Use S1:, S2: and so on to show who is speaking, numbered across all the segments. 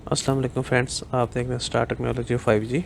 S1: अस्सलाम वालेकुम फ्रेंड्स, आप देख रहे हैं स्टार टेक्नोलॉजी 5G।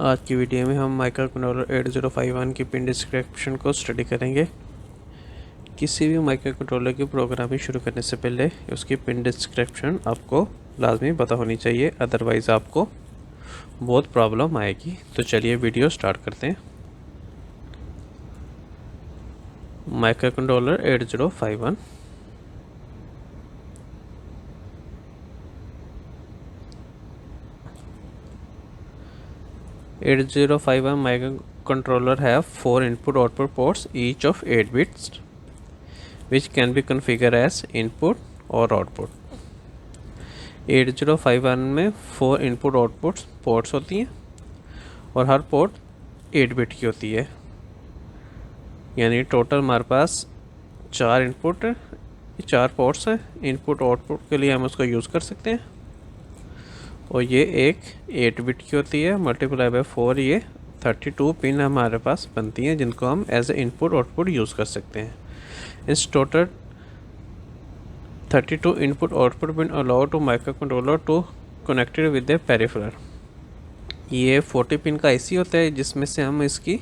S1: आज की वीडियो में हम माइक्रोकंट्रोलर 8051 की पिन डिस्क्रिप्शन को स्टडी करेंगे। किसी भी माइक्रोकंट्रोलर की प्रोग्रामिंग शुरू करने से पहले उसकी पिन डिस्क्रिप्शन आपको लाजमी पता होनी चाहिए, अदरवाइज़ आपको बहुत प्रॉब्लम आएगी। तो चलिए वीडियो स्टार्ट करते हैं। Microcontroller 8051 8051 microcontroller have 4 input-output ports, each of 8 bits, which can be configured as input or output. 8051 में 4 इनपुट आउटपुट पोर्ट्स होती हैं और हर पोर्ट 8 बिट की होती है, यानी टोटल हमारे पास 4 इनपुट 4 पोर्ट्स हैं। इनपुट आउटपुट के लिए हम उसको यूज़ कर सकते हैं और ये एक 8 बिट की होती है, मल्टीप्लाई बाय 4 ये 32 पिन हमारे पास बनती हैं, जिनको हम as a input output use कर सकते हैं। इस total 32 input output pin allow to microcontroller to connected with the peripheral. ये 40 पिन का आईसी होता है, जिसमें से हम इसकी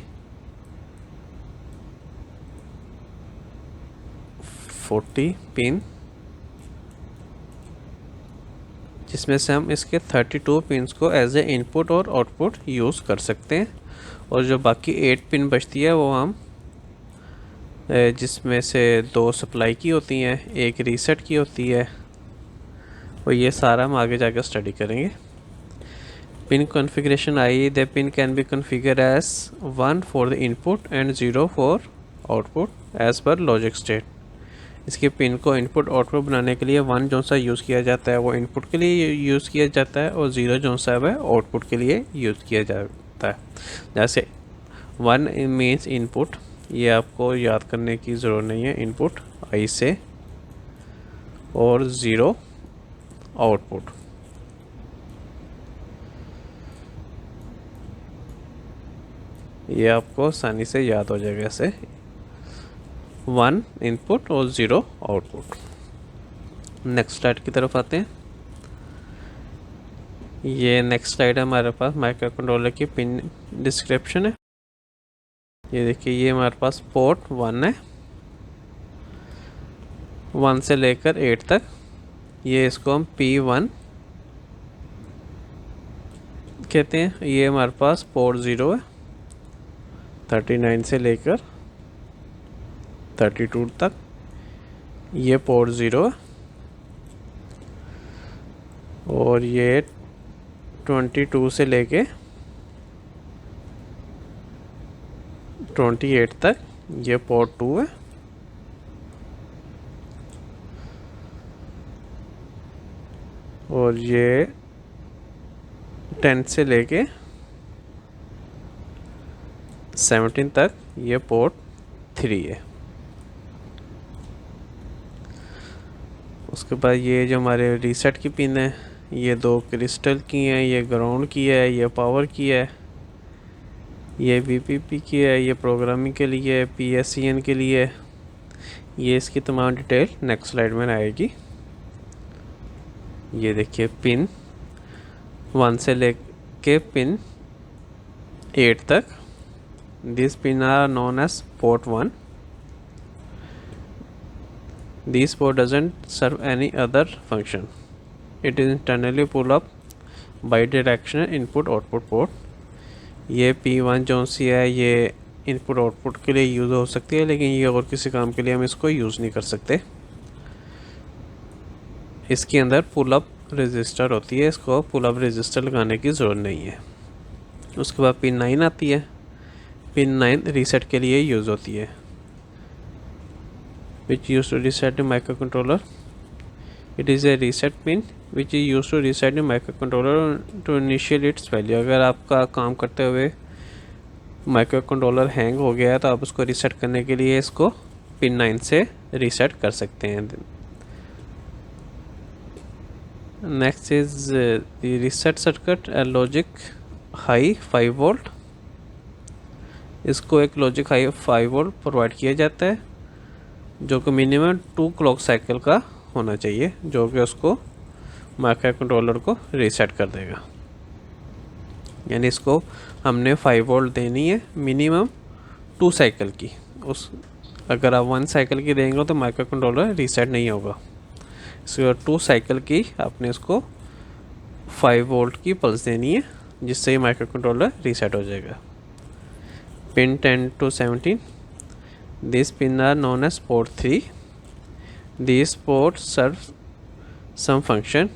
S1: 40 पिन जिसमें से हम इसके 32 पिन्स को एज ए इनपुट और आउटपुट यूज़ कर सकते हैं, और जो बाकी 8 पिन बचती है वो हम जिसमें से 2 सप्लाई की होती हैं, एक रीसेट की होती है, और ये सारा हम आगे जाकर स्टडी करेंगे। Pin configuration I, the pin can be configure as 1 for the input and 0 for output as per logic state. इसके पिन को इनपुट आउटपुट बनाने के लिए 1 जो सा यूज़ किया जाता है वो इनपुट के लिए यूज़ किया जाता है, और 0 जो सा है आउटपुट के लिए यूज़ किया जाता है। जैसे 1 मीन्स इनपुट, ये आपको याद करने की ज़रूरत नहीं है, इनपुट आई से, और 0 आउटपुट। ये आपको आसानी से याद हो जाएगा, ऐसे 1 इनपुट और 0 आउटपुट। नेक्स्ट स्लाइड की तरफ आते हैं। ये नेक्स्ट स्लाइड हमारे पास माइक्रोकंट्रोलर की पिन डिस्क्रिप्शन है। ये देखिए, ये हमारे पास पोर्ट 1 है, 1 से लेकर 8 तक। ये इसको हम P1 कहते हैं। ये हमारे पास पोर्ट 0 है, 39 से लेकर 32 तक। ये पोर्ट 0 है, और ये 22 से लेके 28 तक ये पोर्ट 2 है, और ये 10 से लेके 17 तक ये पोर्ट 3 है। उसके बाद ये जो हमारे रीसेट की पिन है, ये 2 क्रिस्टल की हैं, ये ग्राउंड की है, ये पावर की है, ये VPP की है, ये प्रोग्रामिंग के लिए, PSEN के लिए। ये इसकी तमाम डिटेल नेक्स्ट स्लाइड में आएगी। ये देखिए, पिन 1 से लेके पिन 8 तक, this pin are known as port 1। This port doesn't serve any other function. It is internally pull up bidirectional input output port. ये P1 जो सी है, ये इनपुट आउटपुट के लिए यूज़ हो सकती है, लेकिन ये और किसी काम के लिए हम इसको यूज़ नहीं कर सकते। इसके अंदर पुल अप रजिस्टर होती है, इसको पुल अप रजिस्टर लगाने की ज़रूरत नहीं है। उसके बाद पिन 9 आती है। पिन 9 रीसेट के लिए यूज़ होती है, which used to reset the microcontroller. It is a reset pin which is used to reset the microcontroller to initial its value. अगर आपका काम करते हुए माइक्रोकंट्रोलर हैंग हो गया है तो आप उसको रीसेट करने के लिए इसको पिन 9 से रीसेट कर सकते हैं। Next is the reset circuit and logic high 5 volt. इसको एक लॉजिक हाई 5 वोल्ट प्रोवाइड किया जाता है, जो कि मिनिमम 2 क्लॉक साइकिल का होना चाहिए, जो कि उसको माइक्रो कंट्रोलर को रीसेट कर देगा। यानी इसको हमने 5 वोल्ट देनी है मिनिमम 2 साइकिल की। उस अगर आप 1 साइकिल की देंगे तो माइक्रो कंट्रोलर रीसेट नहीं होगा। इसको 2 साइकिल की आपने इसको 5 वोल्ट की पल्स देनी है, जिससे ही माइक्रो कंट्रोलर रीसेट हो जाएगा। Pin 10 to 17, these pins are known as port 3. These ports serve some function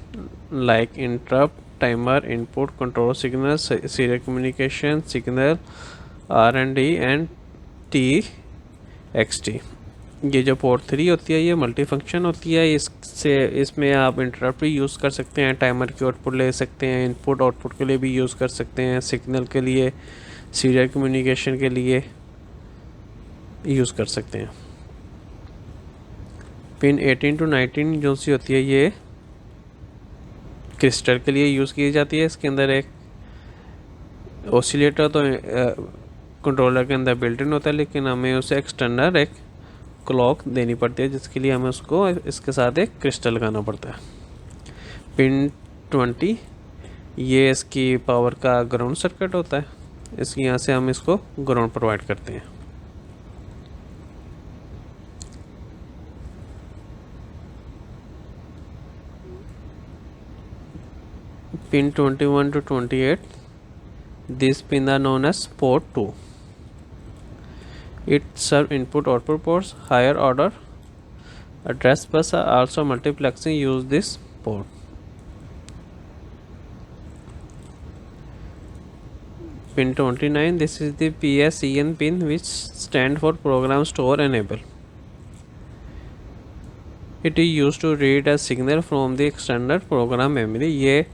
S1: like interrupt, timer, input, control signal, serial communication signal, R&D and TXT। ये जो पोर्ट 3 होती है ये मल्टी फंक्शन होती है। इसमें आप इंटरप्ट भी यूज़ कर सकते हैं, टाइमर की आउटपुट ले सकते हैं, इनपुट आउटपुट के लिए भी यूज़ कर सकते हैं, सिग्नल के लिए, सीरियल कम्युनिकेशन के लिए यूज़ कर सकते हैं। पिन 18 to 19 जो सी होती है ये क्रिस्टल के लिए यूज़ की जाती है। इसके अंदर एक ऑसिलेटर तो कंट्रोलर के अंदर बिल्ट इन होता है, लेकिन हमें उसे एक्सटर्नल एक क्लॉक देनी पड़ती है, जिसके लिए हमें उसको इसके साथ एक क्रिस्टल लगाना पड़ता है। पिन 20 ये इसकी पावर का ग्राउंड सर्किट होता है। इसकी यहाँ से हम इसको ग्राउंड प्रोवाइड करते हैं। Pin 21 to 28, these pins are known as port 2. It serve input output ports. Higher order address bus are also multiplexing use this port. Pin 29, this is the PSEN pin, which stand for program store enable. It is used to read a signal from the external program memory. ये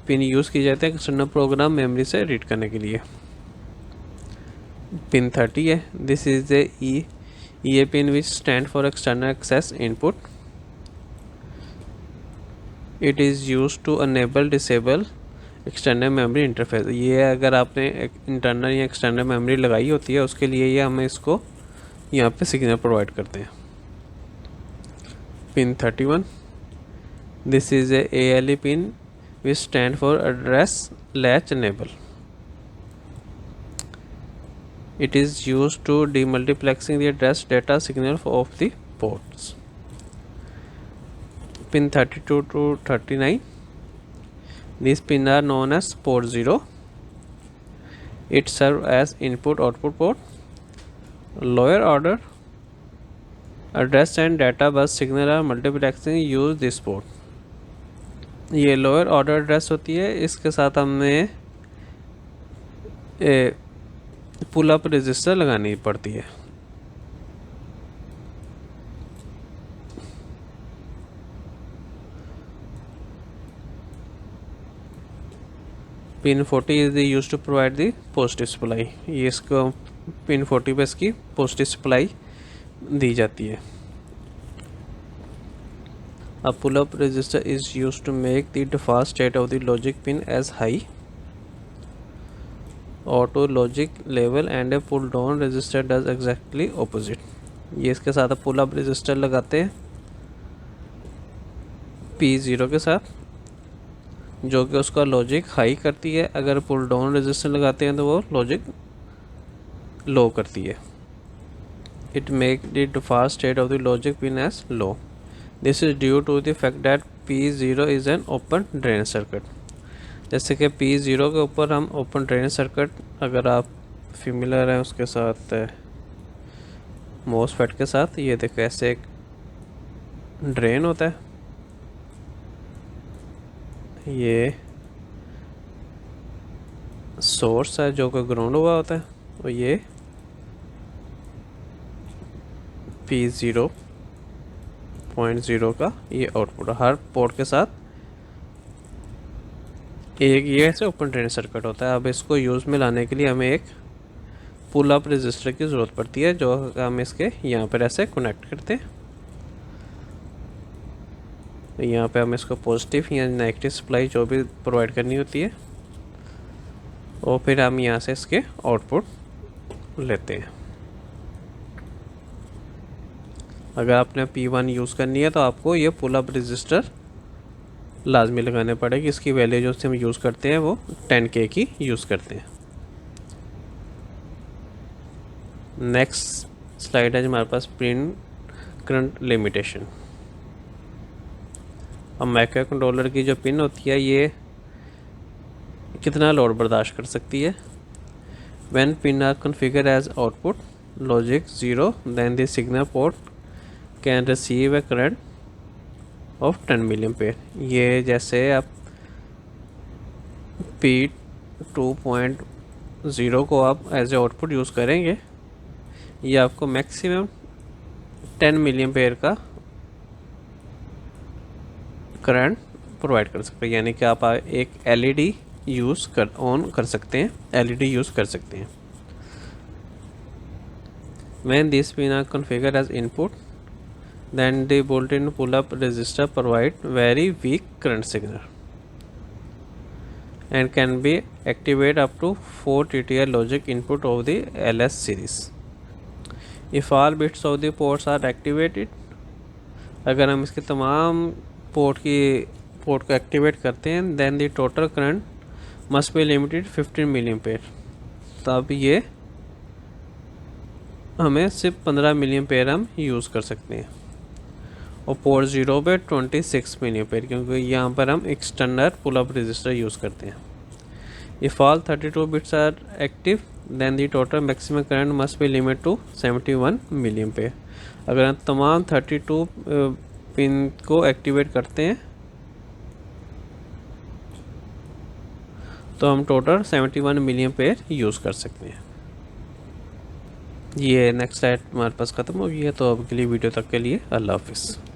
S1: pin use की जाती है external program memory से read करने के लिए। Pin 30 है, this is the E pin which stand for external access input. It is use to enable disable external memory interface. ये अगर आपने इंटरनल या एक्सटर्नल मेमोरी लगाई होती है उसके लिए ये हमें इसको यहाँ पे सिग्नल प्रोवाइड करते हैं। Pin 31, this is a ALE pin which stand for address latch enable. It is used to demultiplexing the address data signal of the ports. Pin 32 to 39, these pins are known as port 0. It serves as input output port. Lower order address and data bus signal are multiplexing use this port. ये lower order address होती है, इसके साथ हमें पुल up register लगानी पड़ती है। Pin 40 is use to provide the positive supply. ये इसको पिन 40 पे इसकी पॉजिटिव सप्लाई दी जाती है। A pull-up resistor is used to make the default state of the logic pin as high. Auto logic level and a pull-down resistor does exactly opposite. ये इसके साथ pull-up register लगाते हैं P0 के साथ, जो कि उसका लॉजिक हाई करती है। अगर पुल डाउन रजिस्टर लगाते हैं तो वो लॉजिक लो करती है। It make the default state of the logic pin as low. This is due to the fact that P0 is an open drain circuit. जैसे कि P0 के ऊपर हम ओपन ड्रेन सर्किट, अगर आप फेमिलियर हैं उसके साथ मोसफेट के साथ, ये देखो ऐसे एक ड्रेन होता है, ये सोर्स है जो कि ग्राउंड हुआ होता है, और ये P0.0 का ये आउटपुट। हर पोर्ट के साथ एक ये ऐसे ओपन ड्रेन सर्किट होता है। अब इसको यूज़ में लाने के लिए हमें एक पुल अप रजिस्टर की ज़रूरत पड़ती है, जो हम इसके यहाँ पर ऐसे कनेक्ट करते हैं। यहाँ पे हम इसको पॉजिटिव या नेगेटिव सप्लाई जो भी प्रोवाइड करनी होती है, और फिर हम यहाँ से इसके आउटपुट लेते हैं। अगर आपने P1 यूज़ करनी है तो आपको ये पुल अप रजिस्टर लाजमी लगाने पड़ेगी। इसकी वैल्यू जो हम यूज़ करते हैं वो 10K की यूज़ करते हैं। नेक्स्ट स्लाइड है हमारे पास पिन करंट लिमिटेशन। अब माइक्रो कंट्रोलर की जो पिन होती है ये कितना लोड बर्दाश्त कर सकती है। When pin are configure as output logic 0 then the signal port can receive a current of 10 milliampere. ये जैसे आप P2.0 को आप एज ए आउटपुट यूज़ करेंगे, ये आपको मैक्सिमम 10 मिली एम्पेयर का करंट प्रोवाइड कर सकते हैं। यानी कि आप एक एलईडी ऑन कर सकते हैं, एलईडी यूज़ कर सकते हैं। When these pins are configured as input, then the built-in pull-up resistor provide very weak current signal and can be activated up to 4 TTL logic input of the LS series. If all bits of the ports are activated, अगर हम इसके तमाम port को activate करते हैं, then the total current must be limited 15 milliampere. तब ये हमें सिर्फ 15 मिली एम्पेयर हम यूज़ कर सकते हैं। और पोर्ट 0 पे 26 मिली एम्पेयर, क्योंकि यहाँ पर हम external pull up register use करते हैं। If all 32 bits are active then the total maximum current must be limit to 71 milli ampere. अगर हम तमाम 32 पिन को एक्टिवेट करते हैं तो हम टोटल 71 मिली एम्पेयर यूज़ कर सकते हैं। ये नेक्स्ट स्लाइड हमारे पास ख़त्म हो गई है, तो अब के लिए वीडियो तक के लिए अल्लाह हाफिज़।